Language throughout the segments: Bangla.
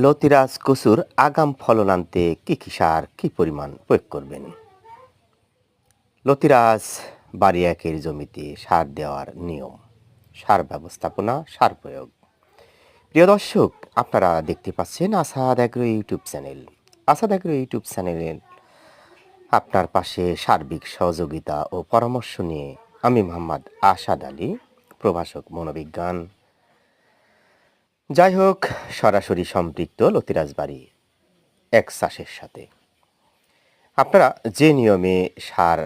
লতিরাজ কচুর আগাম ফলন আনতে কি সার কি পরিমাণ প্রয়োগ করবেন? লতিরাজ বাড়ি একের জমিতে সার দেওয়ার নিয়ম, সার ব্যবস্থাপনা, সার প্রয়োগ। প্রিয় দর্শক, আপনারা দেখতে পাচ্ছেন Asad agro YouTube channel. Asad agro YouTube চ্যানেলের আপনার পাশে সার্বিক সহযোগিতা ও পরামর্শ নিয়ে আমি মোহাম্মদ আসাদ আলী, প্রভাষক মনোবিজ্ঞান। যাই হোক, সরাসরি সম্পৃক্ত লতিরাজ বাড়ি এক চাষের সাথে আপনারা যে নিয়মে সার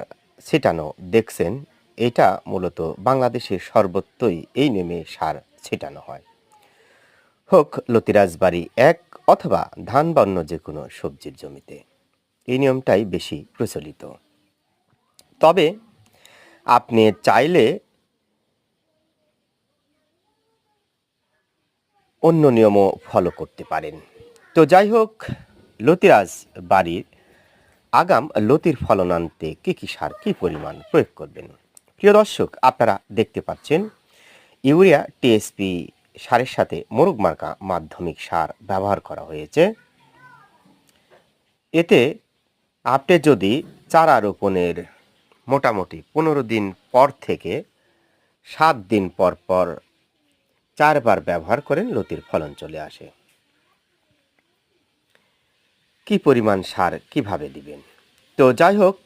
ছিটানো দেখছেন, এটা মূলত বাংলাদেশের সর্বত্রই এই নিয়মে সার ছিটানো হয়, হোক লতিরাজ বাড়ি এক অথবা ধান বা অন্য যে কোনো সবজির জমিতে। এই নিয়মটাই বেশি প্রচলিত। তবে আপনি চাইলে অন্য নিয়মও ফলো করতে পারেন। তো যাই হোক, লতিরাজ বাড়ির আগাম লতির ফলন আনতে কি সার কি পরিমাণ প্রয়োগ করবেন? প্রিয় দর্শক, আপনারা দেখতে পাচ্ছেন ইউরিয়া টিএসপি সারের সাথে মোরগ মার্কা মাধ্যমিক সার ব্যবহার করা হয়েছে। এতে আপনি যদি চারা রোপণের মোটামুটি 15 দিন পর থেকে 7 দিন পর পর 4 বার ব্যবহার করেন, লতির ফলন চলে আসে। কি পরিমাণ সার কিভাবে দিবেন? তো যাই হোক,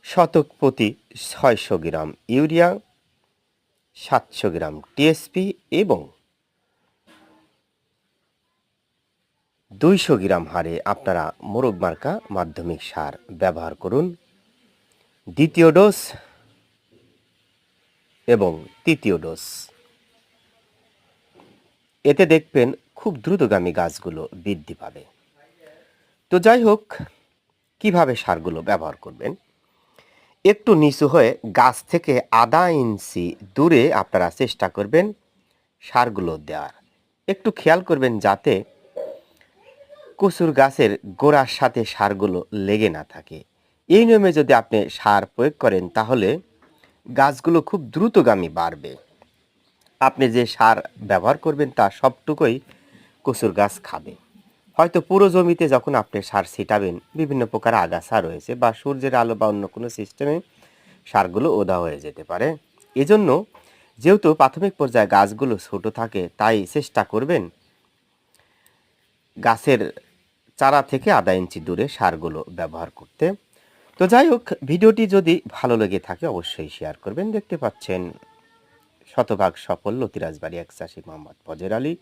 শতক প্রতি 600 গ্রাম ইউরিয়া, 700 গ্রাম টিএসপি এবং 200 গ্রাম হারে আপনারা মোরগ মার্কা মাধ্যমিক সার ব্যবহার করুন। দ্বিতীয় ডোজ এবং তৃতীয় ডোজ, এতে দেখবেন খুব দ্রুতগামী গাছগুলো বৃদ্ধি পাবে। তো যাই হোক, কিভাবে সারগুলো ব্যবহার করবেন? একটু নিচু হয়ে গাছ থেকে আধা ইঞ্চি দূরে আপনারা চেষ্টা করবেন সারগুলো দেওয়ার। একটু খেয়াল করবেন যাতে কচুর গাছের গোড়ার সাথে সারগুলো লেগে না থাকে। এই নিয়মে যদি আপনি সার প্রয়োগ করেন, তাহলে গাছগুলো খুব দ্রুতগামী বাড়বে। আপনি যে সার ব্যবহার করবেন তা সবটুকুই কচুর গাছ খাবে। হয়তো পুরো জমিতে যখন আপনি সার ছিটাবেন, বিভিন্ন প্রকার আগাছা রয়েছে বা সূর্যের আলো বা অন্য কোনো সিস্টেমে সারগুলো ওদা হয়ে যেতে পারে। এজন্য যেহেতু প্রাথমিক পর্যায়ে গাছগুলো ছোট থাকে, তাই চেষ্টা করবেন গাছের চারা থেকে আধা ইঞ্চি দূরে সারগুলো ব্যবহার করতে। তো যাই হোক, ভিডিওটি যদি ভালো লেগে থাকে অবশ্যই শেয়ার করবেন। দেখতে পাচ্ছেন শতভাগ সফল লতিরাজ বাড়ি এক চাষী মোহাম্মদ ফজর আলী।